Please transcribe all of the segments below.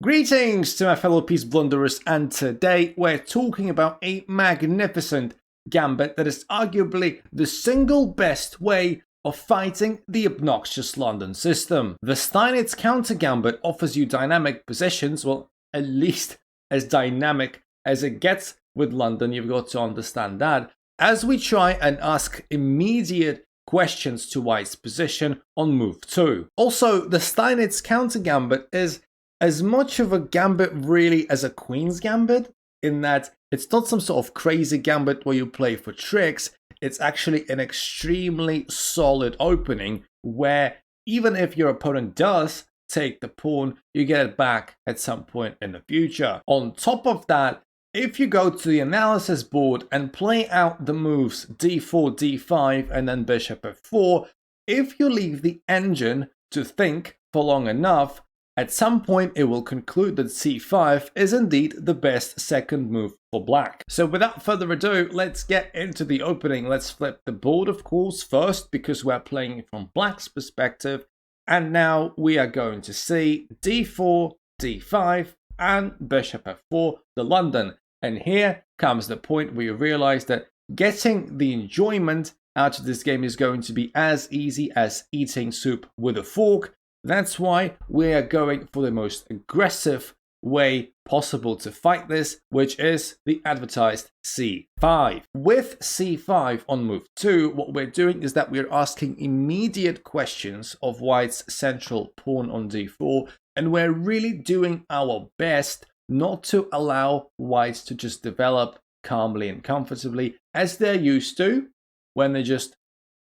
Greetings to my fellow peace blunderers, and today we're talking about a magnificent gambit that is arguably the single best way of fighting the obnoxious London system. The Steinitz Countergambit offers you dynamic positions, well, at least as dynamic as it gets with London, you've got to understand that, as we try and ask immediate questions to White's position on move 2. Also, the Steinitz Countergambit is as much of a gambit really as a Queen's Gambit, in that it's not some sort of crazy gambit where you play for tricks. It's actually an extremely solid opening where even if your opponent does take the pawn, you get it back at some point in the future. On top of that, if you go to the analysis board and play out the moves d4, d5, and then bishop f4, if you leave the engine to think for long enough, at some point it will conclude that c5 is indeed the best second move for black. So without further ado, let's get into the opening. Let's flip the board, of course, first, because we're playing from black's perspective. And now we are going to see d4, d5, and bishop f4, the London. And here comes the point where you realize that getting the enjoyment out of this game is going to be as easy as eating soup with a fork. That's why we are going for the most aggressive way possible to fight this, which is the advertised c5. With c5 on move 2, what we're doing is that we're asking immediate questions of White's central pawn on d4, and we're really doing our best not to allow White to just develop calmly and comfortably as they're used to when they just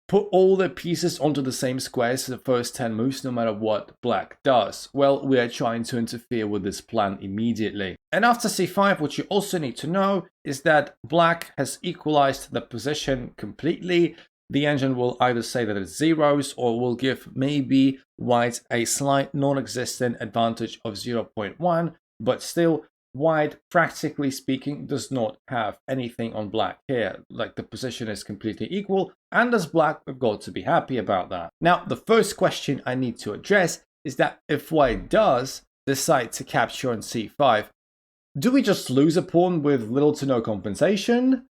put all the pieces onto the same squares the first 10 moves, no matter what black does. Well, we are trying to interfere with this plan immediately. And after c5, what you also need to know is that black has equalized the position completely. The engine will either say that it's zeros or will give maybe White a slight non-existent advantage of 0.1, but still, White, practically speaking, does not have anything on black here. Like, the position is completely equal, and as black, we've got to be happy about that. Now, the first question I need to address is that if White does decide to capture on c5, do we just lose a pawn with little to no compensation?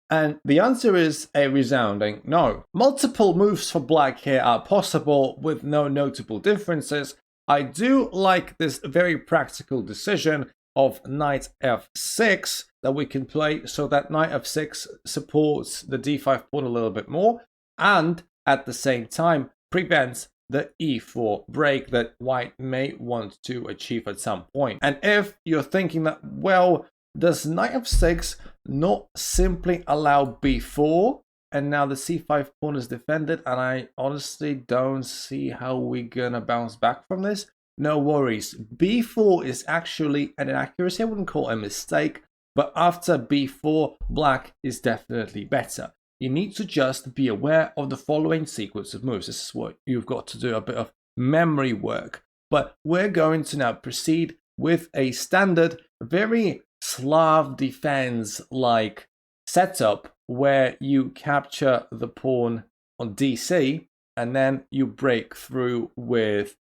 And the answer is a resounding no. Multiple moves for black here are possible with no notable differences. I do like this very practical decision of knight f6 that we can play, so that knight f6 supports the d5 pawn a little bit more, and at the same time prevents the e4 break that White may want to achieve at some point. And if you're thinking that, well, does knight f6 not simply allow b4 and now the c5 pawn is defended, and I honestly don't see how we're gonna bounce back from this? No worries, b4 is actually an inaccuracy. I wouldn't call it a mistake, but after b4, black is definitely better. You need to just be aware of the following sequence of moves. This is what you've got to do, a bit of memory work. But we're going to now proceed with a standard, very Slav defense-like setup where you capture the pawn on dc and then you break through with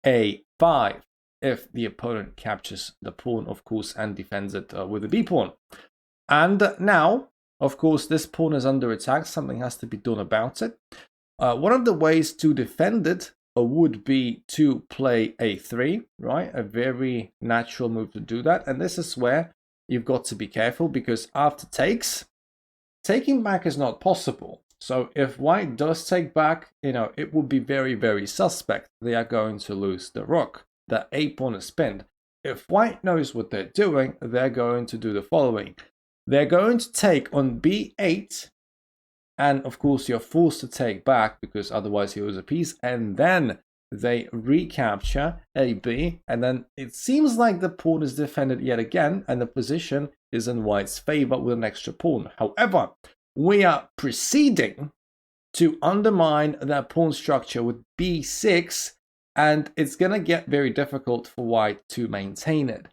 a5 if the opponent captures the pawn, of course, and defends it with a b pawn. And now, of course, this pawn is under attack. Something has to be done about it. One of the ways to defend it would be to play a3, right? A very natural move to do that. And this is where you've got to be careful, because after takes, taking back is not possible. So if White does take back, it would be very, very suspect. They are going to lose the rook. The a pawn is pinned. If White knows what they're doing, they're going to do the following. They're going to take on b8, and of course you're forced to take back because otherwise you lose a piece, and then they recapture ab, and then it seems like the pawn is defended yet again, and the position is in White's favor with an extra pawn. However, we are proceeding to undermine that pawn structure with b6, and it's going to get very difficult for White to maintain it.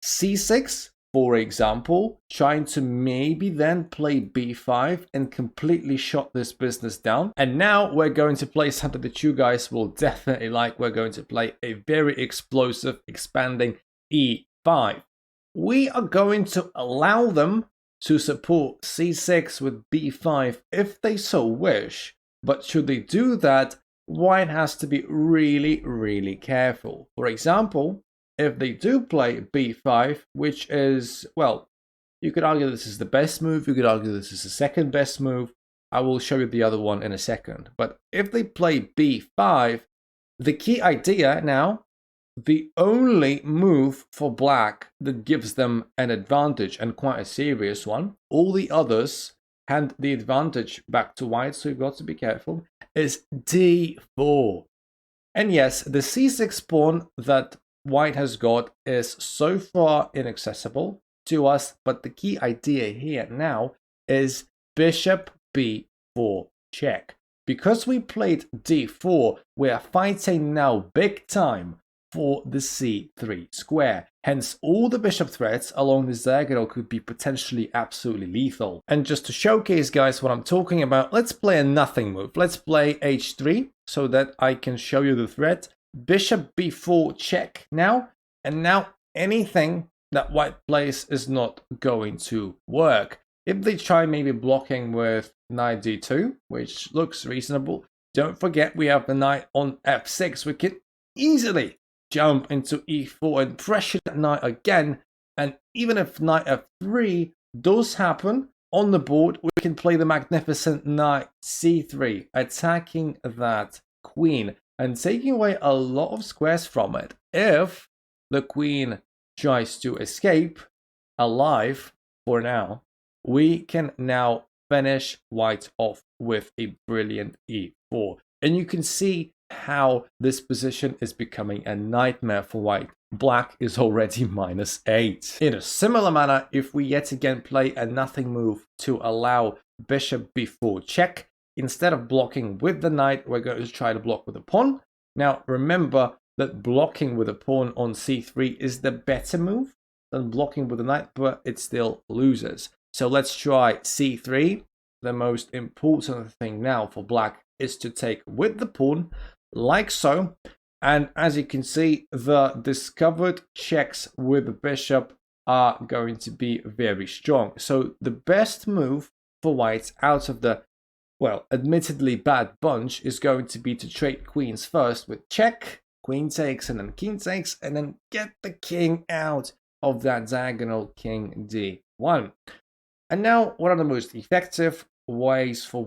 c6, for example, trying to maybe then play b5 and completely shut this business down. And now we're going to play something that you guys will definitely like. We're going to play a very explosive, expanding e5. We are going to allow them to support c6 with b5 if they so wish, but should they do that, white has to be really careful. For example, if they do play b5, which is, well, you could argue this is the best move, you could argue this is the second best move. I will show you the other one in a second. But if they play b5, the key idea now, the only move for black that gives them an advantage, and quite a serious one, all the others hand the advantage back to white, so you've got to be careful, is d4. And yes, the c6 pawn that white has got is so far inaccessible to us, but the key idea here now is bishop b4 check. Because we played d4, we are fighting now big time for the c3 square. Hence, all the bishop threats along this diagonal could be potentially absolutely lethal. And just to showcase, guys, what I'm talking about, let's play a nothing move. Let's play h3 so that I can show you the threat. Bishop b4 check now, and now anything that white plays is not going to work. If they try maybe blocking with knight d2, which looks reasonable, don't forget we have the knight on f6. We can easily jump into e4 and pressure that knight again. And even if knight f3 does happen on the board, we can play the magnificent knight c3, attacking that queen and taking away a lot of squares from it. If the queen tries to escape alive for now, we can now finish white off with a brilliant e4. And you can see how this position is becoming a nightmare for white. Black is already -8. In a similar manner, if we yet again play a nothing move to allow bishop b4 check, instead of blocking with the knight, we're going to try to block with a pawn. Now, remember that blocking with a pawn on c3 is the better move than blocking with the knight, but it still loses. So let's try c3. The most important thing now for black is to take with the pawn, like so. And as you can see, the discovered checks with the bishop are going to be very strong. So the best move for white out of the, well, admittedly bad bunch is going to be to trade queens first with check, queen takes, and then king takes, and then get the king out of that diagonal, king d1. And now, what are the most effective ways for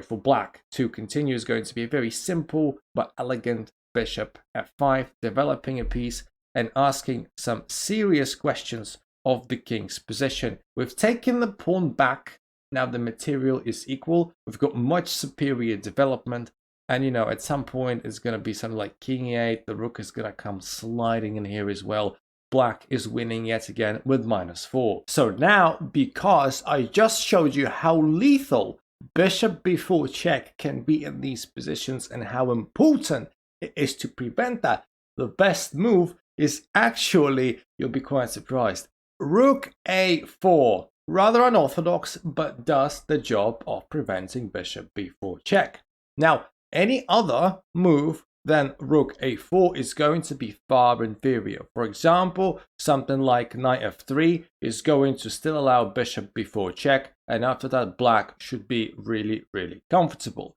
for black to continue is going to be a very simple but elegant bishop f5, developing a piece and asking some serious questions of the king's position. We've taken the pawn back. Now the material is equal. We've got much superior development. And, you know, at some point it's going to be something like king e8. The rook is going to come sliding in here as well. Black is winning yet again with -4. So now, because I just showed you how lethal bishop b4 check can be in these positions and how important it is to prevent that, the best move is actually, you'll be quite surprised, rook a4. Rather unorthodox, but does the job of preventing bishop b4 check. Now, any other move then rook a4 is going to be far inferior. For example, something like knight f3 is going to still allow bishop b4 check, and after that black should be really comfortable.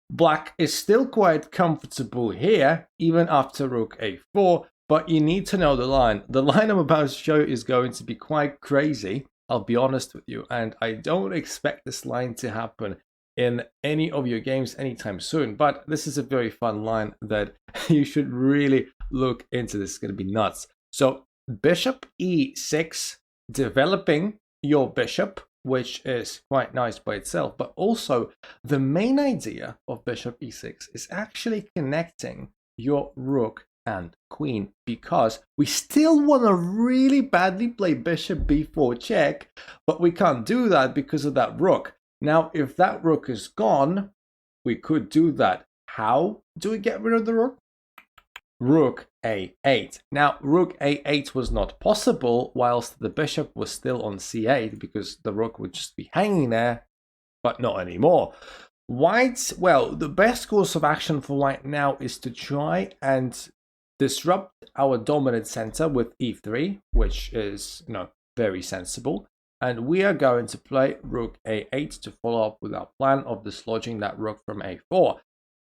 Black is still quite comfortable here, even after rook a4, but you need to know the line. The line I'm about to show you is going to be quite crazy, I'll be honest with you, and I don't expect this line to happen in any of your games anytime soon, but this is a very fun line that you should really look into. This is going to be nuts. So bishop e6, developing your bishop, which is quite nice by itself, but also the main idea of bishop e6 is actually connecting your rook and queen, because we still want to really badly play bishop b4 check, but we can't do that because of that rook. Now, if that rook is gone, we could do that. How do we get rid of the rook? Rook a8. Now, rook a8 was not possible whilst the bishop was still on c8 because the rook would just be hanging there, but not anymore. White, well, the best course of action for white now is to try and disrupt our dominant center with e3, which is, very sensible. And we are going to play rook a8 to follow up with our plan of dislodging that rook from a4.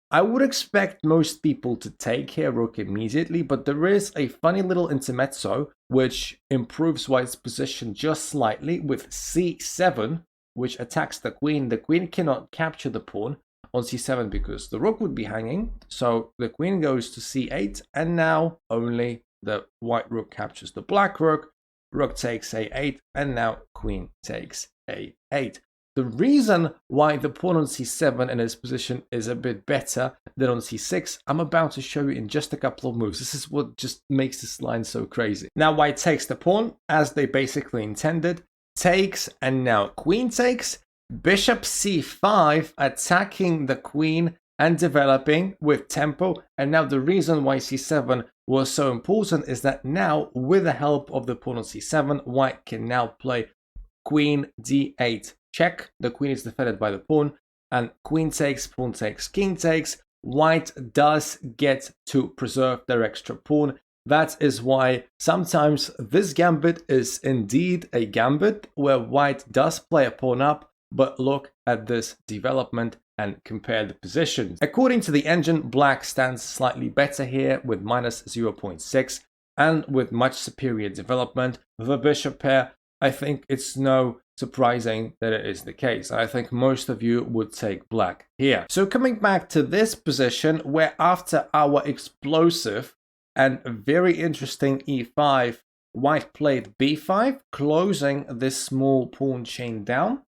I would expect most people to take here rook immediately, but there is a funny little intermezzo which improves white's position just slightly with c7, which attacks the queen. The queen cannot capture the pawn on c7 because the rook would be hanging, so the queen goes to c8, and now only the white rook captures the black rook. Rook takes a8, and now queen takes a8. The reason why the pawn on c7 in this position is a bit better than on c6, I'm about to show you in just a couple of moves. This is what just makes this line so crazy. Now white takes the pawn, as they basically intended, takes, and now queen takes, bishop c5, attacking the queen and developing with tempo. And now the reason why c7 was so important is that now, with the help of the pawn on c7, white can now play queen d8 check. The queen is defended by the pawn, and queen takes, pawn takes, king takes. White does get to preserve their extra pawn. That is why sometimes this gambit is indeed a gambit where white does play a pawn up, but look at this development and compare the positions. According to the engine, black stands slightly better here with minus 0.6 and with much superior development. The bishop pair, I think it's no surprising that it is the case. I think most of you would take black here. So coming back to this position, where after our explosive and very interesting e5, white played b5, closing this small pawn chain down.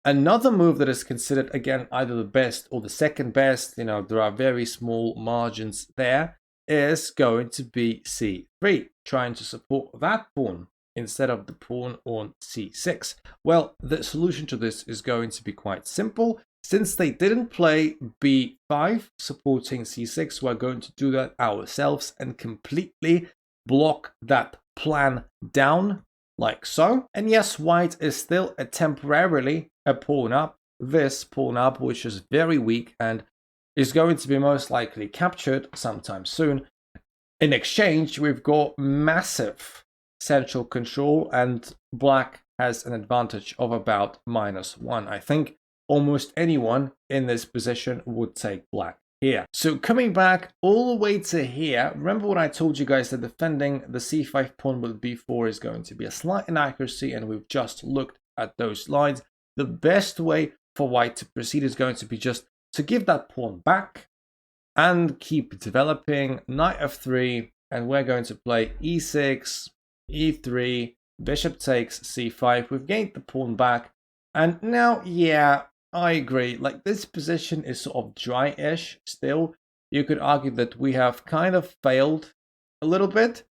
Another move that is considered, again, either the best or the second best, there are very small margins there, is going to be c3, trying to support that pawn instead of the pawn on c6. Well, the solution to this is going to be quite simple. Since they didn't play b5 supporting c6, we're going to do that ourselves and completely block that plan down like so. And yes, white is still temporarily a pawn up. This pawn up, which is very weak and is going to be most likely captured sometime soon. In exchange, we've got massive central control, and black has an advantage of about -1. I think almost anyone in this position would take black here. So coming back all the way to here, remember what I told you guys, that defending the c5 pawn with b4 is going to be a slight inaccuracy, and we've just looked at those lines. The best way for white to proceed is going to be just to give that pawn back and keep developing. Knight f3, and we're going to play e6, e3, bishop takes c5. We've gained the pawn back, and now, yeah, I agree. Like, this position is sort of dry-ish still. You could argue that we have kind of failed a little bit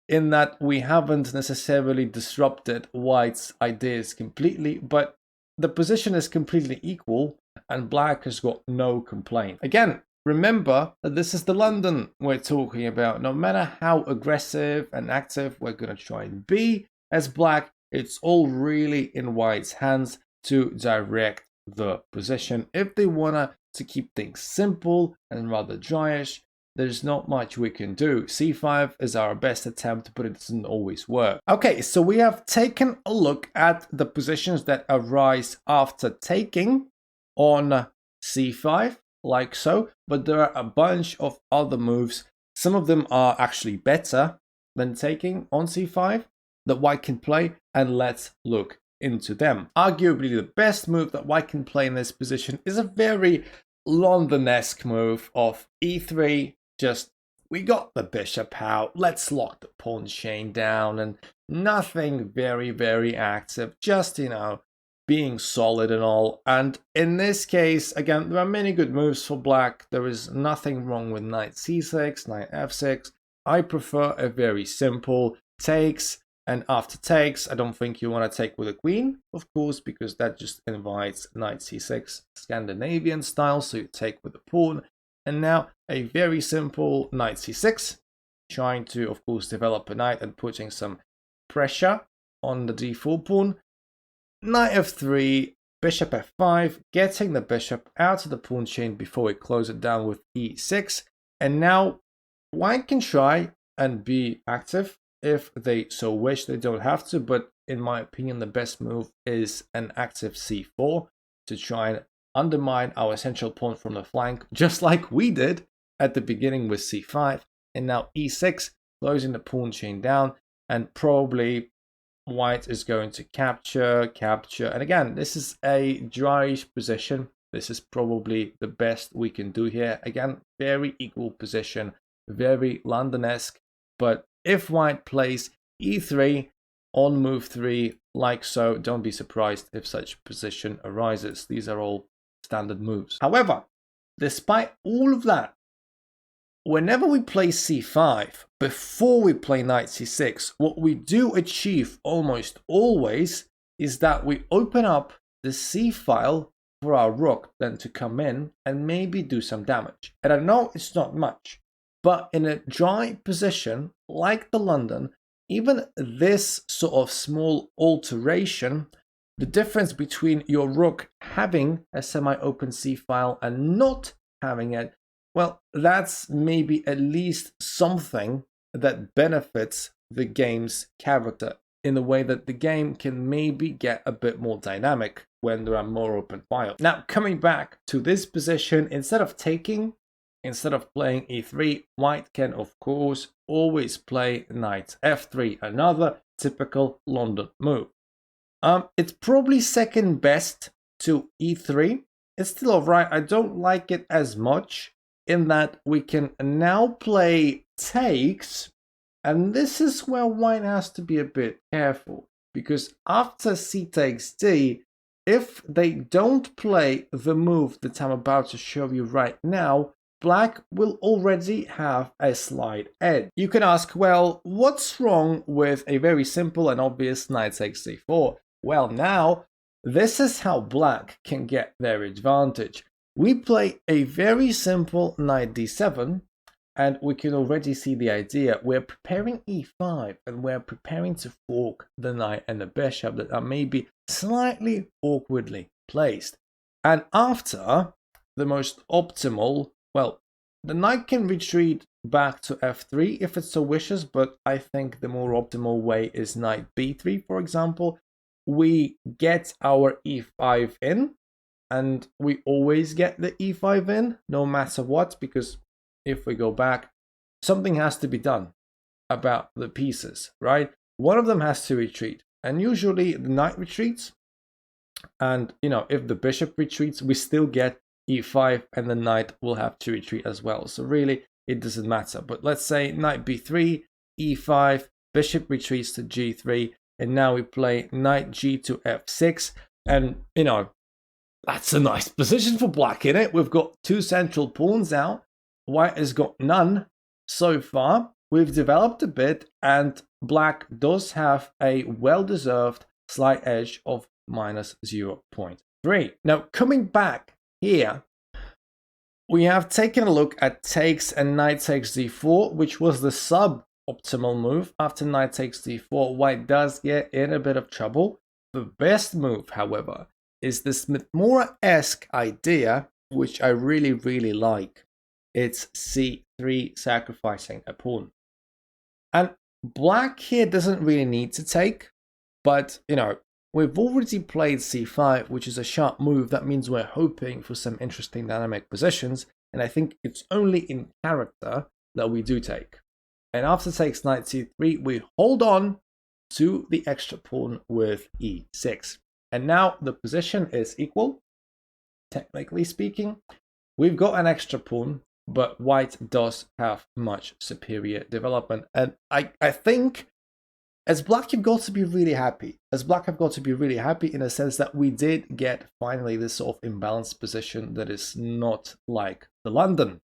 in that we haven't necessarily disrupted white's ideas completely, but the position is completely equal and black has got no complaint. Again, remember that this is the London we're talking about. No matter how aggressive and active we're going to try and be as black, it's all really in white's hands to direct the position. If they want to keep things simple and rather dryish, there's not much we can do. c5 is our best attempt, but it doesn't always work. Okay, so we have taken a look at the positions that arise after taking on c5, like so, but there are a bunch of other moves. Some of them are actually better than taking on c5 that white can play, and let's look into them. Arguably the best move that white can play in this position is a very London-esque move of e3. Just, we got the bishop out, let's lock the pawn chain down, and nothing very, very active, just, being solid and all. And in this case, again, there are many good moves for black. There is nothing wrong with knight c6, knight f6. I prefer a very simple takes, and after takes, I don't think you want to take with a queen, of course, because that just invites knight c6 Scandinavian style, so you take with the pawn. And now a very simple knight c6, trying to, of course, develop a knight and putting some pressure on the d4 pawn. Knight f3, bishop f5, getting the bishop out of the pawn chain before we close it down with e6. And now White can try and be active if they so wish. They don't have to, but in my opinion, the best move is an active c4 to try and undermine our central pawn from the flank, just like we did at the beginning with c5. And now e6, closing the pawn chain down, and probably white is going to capture. And again, this is a dryish position. This is probably the best we can do here. Again, very equal position, very London-esque. But if white plays e3 on move 3, like so, don't be surprised if such position arises. These are all standard moves. However, despite all of that, whenever we play c5, before we play knight c6, what we do achieve almost always is that we open up the c file for our rook then to come in and maybe do some damage. And I know it's not much, but in a dry position like the London, even this sort of small alteration, the difference between your rook having a semi-open c file and not having it, well, that's maybe at least something that benefits the game's character in the way that the game can maybe get a bit more dynamic when there are more open files. Now, coming back to this position, instead of playing e3, white can, of course, always play knight f3, another typical London move. It's probably second best to e3. It's still alright. I don't like it as much, in that we can now play takes, and this is where white has to be a bit careful, because after c takes d, if they don't play the move that I'm about to show you right now, black will already have a slight edge. You can ask, well, what's wrong with a very simple and obvious knight takes c4? Well, now, this is how black can get their advantage. We play a very simple knight d7, and we can already see the idea. We're preparing e5, and we're preparing to fork the knight and the bishop that are maybe slightly awkwardly placed. And after the most optimal, well, the knight can retreat back to f3 if it so wishes, but I think the more optimal way is knight b3, for example. We get our e5 in, and we always get the e5 in, no matter what, because if we go back, something has to be done about the pieces, right? One of them has to retreat, and usually the knight retreats, and if the bishop retreats, we still get e5, and the knight will have to retreat as well. So really, it doesn't matter. But let's say knight b3, e5, bishop retreats to g3, and now we play knight g to f6, and that's a nice position for black, in it. We've got two central pawns out. White has got none so far. We've developed a bit, and black does have a well-deserved slight edge of minus 0.3. Now, coming back here, we have taken a look at takes and knight takes d4, which was the sub-optimal move. After knight takes d4, white does get in a bit of trouble. The best move, however, is this Mora-esque idea, which I really, really like. It's c3, sacrificing a pawn. And black here doesn't really need to take, but, we've already played c5, which is a sharp move. That means we're hoping for some interesting dynamic positions, and I think it's only in character that we do take. And after takes knight c3, we hold on to the extra pawn with e6. And now the position is equal, technically speaking. We've got an extra pawn, but white does have much superior development. And I think as black, you've got to be really happy. As black, I've got to be really happy in a sense that we did get finally this sort of imbalanced position that is not like the London.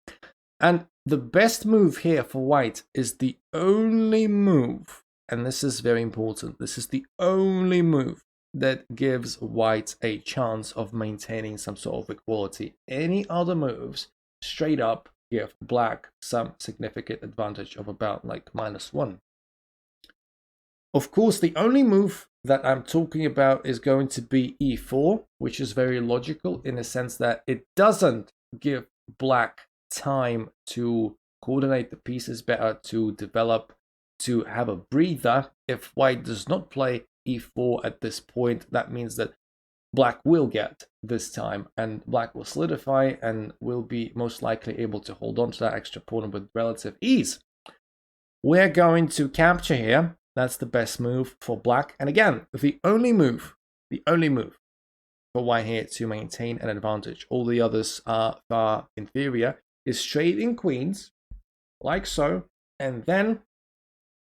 And the best move here for white is the only move, and this is very important, this is the only move that gives white a chance of maintaining some sort of equality. Any other moves straight up give black some significant advantage of about like -1. Of course, the only move that I'm talking about is going to be e4, which is very logical in the sense that it doesn't give black time to coordinate the pieces better, to develop, to have a breather. If white does not play e4 at this point, that means that black will get this time, and black will solidify and will be most likely able to hold on to that extra pawn with relative ease. We're going to capture here. That's the best move for black. And again, the only move for white here to maintain an advantage, all the others are far inferior, is trading queens, like so, and then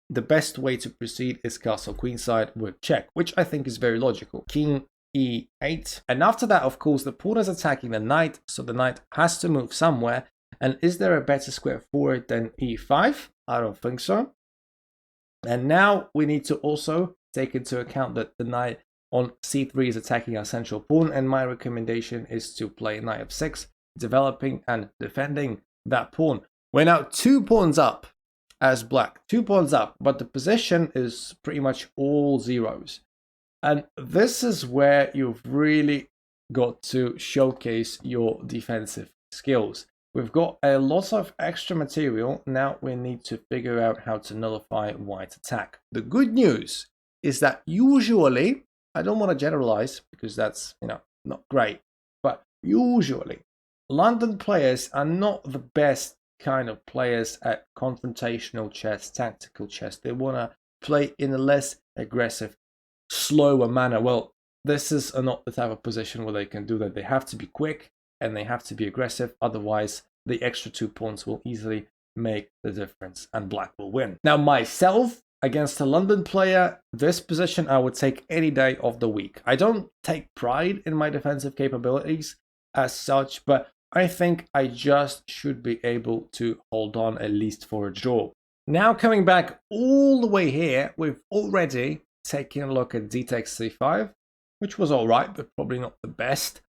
the best way to proceed is castle queenside with check, which I think is very logical. King e8, and after that, of course, the pawn is attacking the knight, so the knight has to move somewhere. And is there a better square for it than e5? I don't think so. And now we need to also take into account that the knight on c3 is attacking our central pawn, and my recommendation is to play knight f6, developing and defending that pawn. We're now 2 pawns up as black, 2 pawns up, but the position is pretty much all zeros. And this is where you've really got to showcase your defensive skills. We've got a lot of extra material. Now we need to figure out how to nullify white attack. The good news is that usually, I don't want to generalize because that's, not great, but usually London players are not the best kind of players at confrontational chess, tactical chess. They want to play in a less aggressive, slower manner. Well, this is not the type of position where they can do that. They have to be quick and they have to be aggressive. Otherwise, the extra 2 pawns will easily make the difference and black will win. Now, myself, against a London player, this position I would take any day of the week. I don't take pride in my defensive capabilities as such, but I think I just should be able to hold on at least for a draw. Now coming back all the way here, we've already taken a look at d takes c5, which was alright, but probably not the best.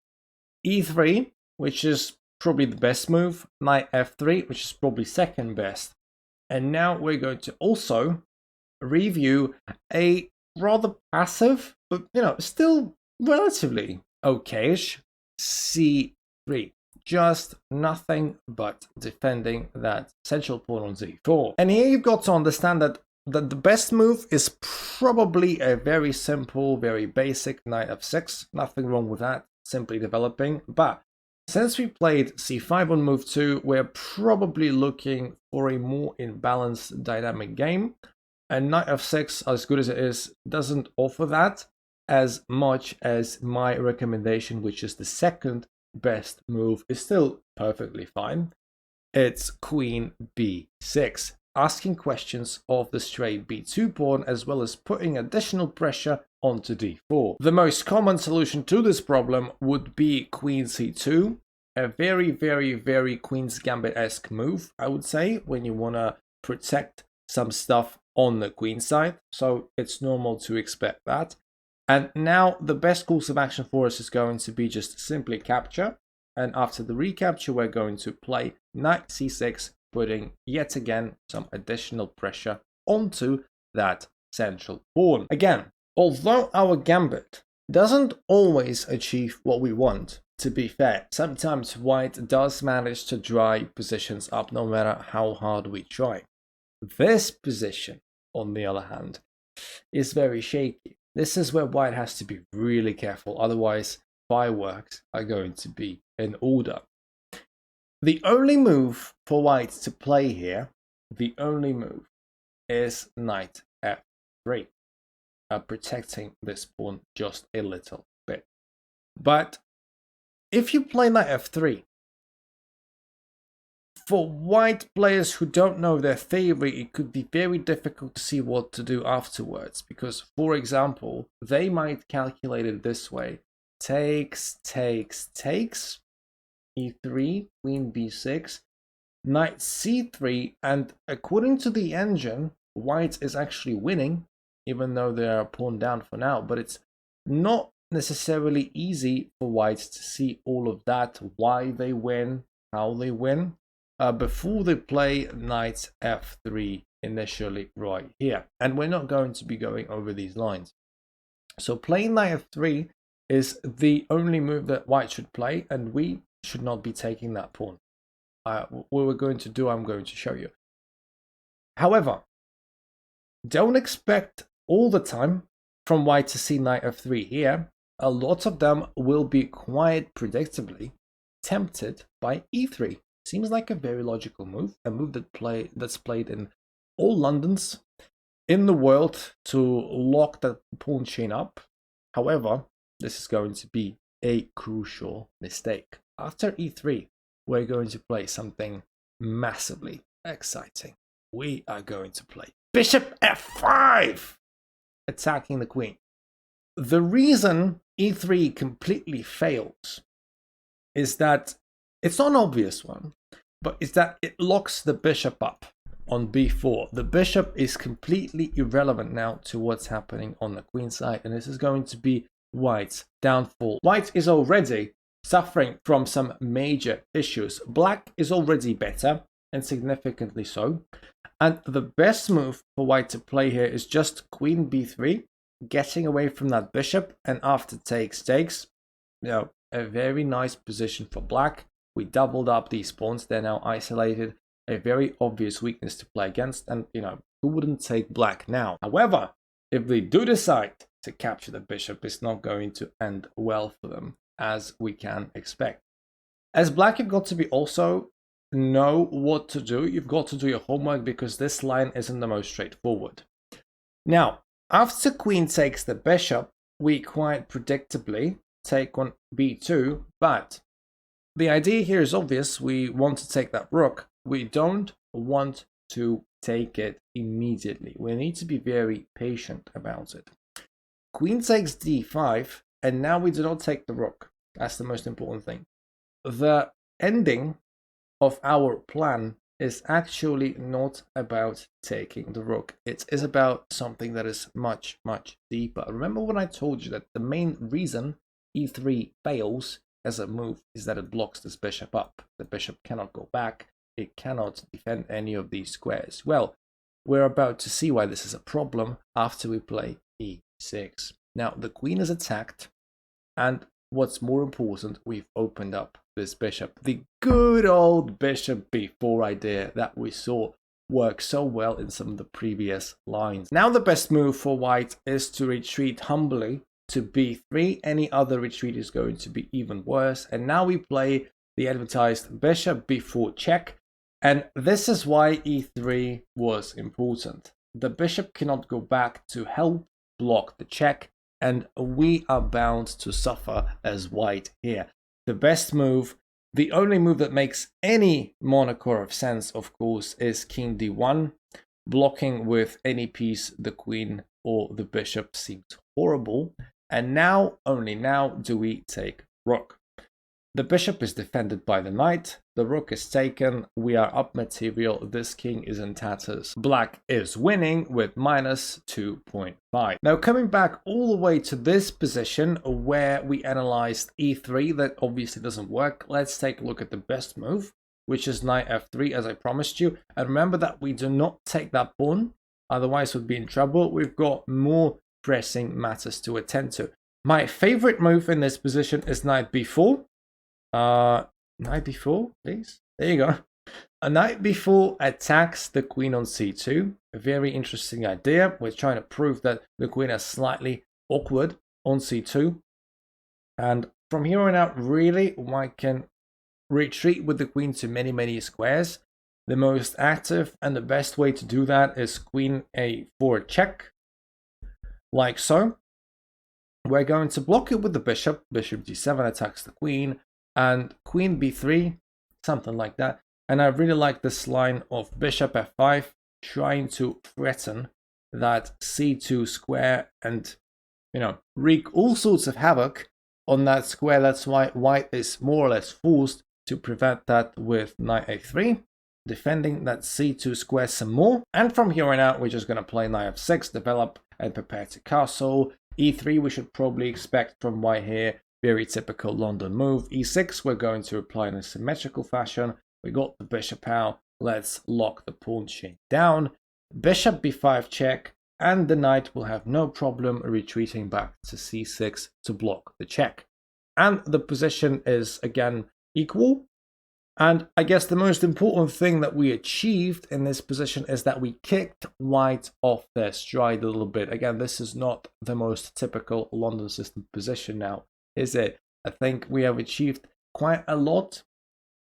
e3, which is probably the best move. Knight f3, which is probably second best. And now we're going to also review a rather passive, but still relatively okayish c3. Just nothing but defending that central pawn on z4. And here you've got to understand that the best move is probably a very simple, very basic knight f6. Nothing wrong with that, simply developing. But since we played c5 on move 2, we're probably looking for a more imbalanced dynamic game. And knight f6, as good as it is, doesn't offer that as much as my recommendation, which is the second best move, is still perfectly fine. It's queen b6, asking questions of the straight b2 pawn, as well as putting additional pressure onto d4. The most common solution to this problem would be queen c2, a very, very, very Queen's Gambit-esque move, I would say, when you want to protect some stuff on the queen side, so it's normal to expect that. And now the best course of action for us is going to be just simply capture, and after the recapture we're going to play knight c6, putting yet again some additional pressure onto that central pawn. Again, although our gambit doesn't always achieve what we want, to be fair, sometimes white does manage to dry positions up no matter how hard we try. This position, on the other hand, is very shaky. This is where white has to be really careful, otherwise fireworks are going to be in order. The only move for white to play here, the only move, is knight f3, protecting this pawn just a little bit. But if you play knight f3, for white players who don't know their theory, it could be very difficult to see what to do afterwards. Because, for example, they might calculate it this way. Takes, e3, queen b6, knight c3, and according to the engine, white is actually winning, even though they are pawn down for now. But it's not necessarily easy for white to see all of that, why they win, how they win, before they play knight f3 initially right here. And we're not going to be going over these lines. So playing knight f3 is the only move that white should play, and we should not be taking that pawn. we were going to do, I'm going to show you. However, don't expect all the time from white to see knight f3 here. A lot of them will be quite predictably tempted by e3. Seems like a very logical move, a move that's played in all Londons in the world to lock that pawn chain up. However, this is going to be a crucial mistake. After e3, we're going to play something massively exciting. We are going to play bishop f5, attacking the queen. The reason e3 completely fails is that it's not an obvious one, but it's that it locks the bishop up on b4. The bishop is completely irrelevant now to what's happening on the queen side, and this is going to be white's downfall. White is already suffering from some major issues. Black is already better, and significantly so. And the best move for white to play here is just queen b3, getting away from that bishop, and after takes, a very nice position for black. We doubled up these pawns, they're now isolated, a very obvious weakness to play against, and who wouldn't take black now? However, if they do decide to capture the bishop, it's not going to end well for them, as we can expect. As black, you've got to be also know what to do. You've got to do your homework, because this line isn't the most straightforward. Now, after queen takes the bishop, we quite predictably take on b2, but the idea here is obvious. We want to take that rook. We don't want to take it immediately. We need to be very patient about it. Queen takes d5, and now we do not take the rook. That's the most important thing. The ending of our plan is actually not about taking the rook. It is about something that is much, much deeper. Remember when I told you that the main reason e3 fails as a move is that it blocks this bishop up. The bishop cannot go back. It cannot defend any of these squares. Well, we're about to see why this is a problem after we play e6. Now, the queen is attacked, and what's more important, we've opened up this bishop. The good old bishop b4 idea that we saw work so well in some of the previous lines. Now the best move for white is to retreat humbly to b3. Any other retreat is going to be even worse. And now we play the advertised bishop b4 check. And this is why e3 was important. The bishop cannot go back to help block the check, and we are bound to suffer as white here. The best move, the only move that makes any monocore of sense, of course, is king d1. Blocking with any piece, the queen or the bishop, seems horrible. And now, only now, do we take rook. The bishop is defended by the knight, the rook is taken, we are up material, this king is in tatters. Black is winning with minus 2.5. Now coming back all the way to this position where we analyzed e3, that obviously doesn't work. Let's take a look at the best move, which is knight f3, as I promised you. And remember that we do not take that pawn, otherwise we'd be in trouble. We've got more pressing matters to attend to. My favorite move in this position is knight b4. Knight b4, please. There you go. A knight b4 attacks the queen on c2. A very interesting idea. We're trying to prove that the queen is slightly awkward on c2. And from here on out, really, white can retreat with the queen to many, many squares. The most active and the best way to do that is queen a4 check, like so. We're going to block it with the bishop. Bishop d7 attacks the queen. And queen b3, something like that. And I really like this line of bishop f5, trying to threaten that c2 square and, wreak all sorts of havoc on that square. That's why white is more or less forced to prevent that with knight a3, defending that c2 square some more. And from here on out, we're just going to play knight f6, develop and prepare to castle. e3 we should probably expect from white here. Very typical London move. e6 we're going to apply in a symmetrical fashion. We got the bishop out. Let's lock the pawn chain down. Bishop b5 check, and the knight will have no problem retreating back to c6 to block the check. And the position is again equal. And I guess the most important thing that we achieved in this position is that we kicked white off their stride a little bit. Again, this is not the most typical London system position now, is it? I think we have achieved quite a lot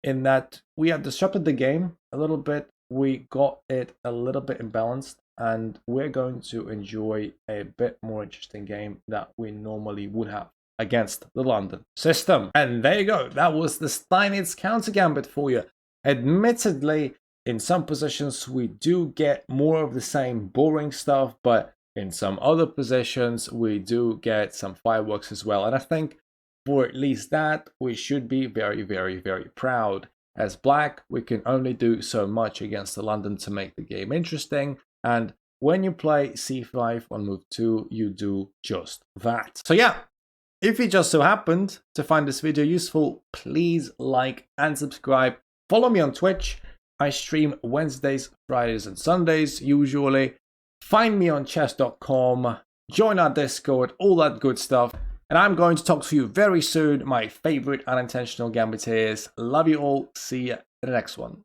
in that we have disrupted the game a little bit. We got it a little bit imbalanced, and we're going to enjoy a bit more interesting game that we normally would have against the London system. And there you go. That was the Steinitz Countergambit for you. Admittedly, in some positions, we do get more of the same boring stuff, but in some other positions, we do get some fireworks as well. And I think for at least that, we should be very, very, very proud. As black, we can only do so much against the London to make the game interesting. And when you play c5 on move 2, you do just that. So yeah, if you just so happened to find this video useful, please like and subscribe. Follow me on Twitch. I stream Wednesdays, Fridays, and Sundays usually. Find me on chess.com. Join our Discord, all that good stuff. And I'm going to talk to you very soon, my favorite unintentional gambiteers. Love you all. See you in the next one.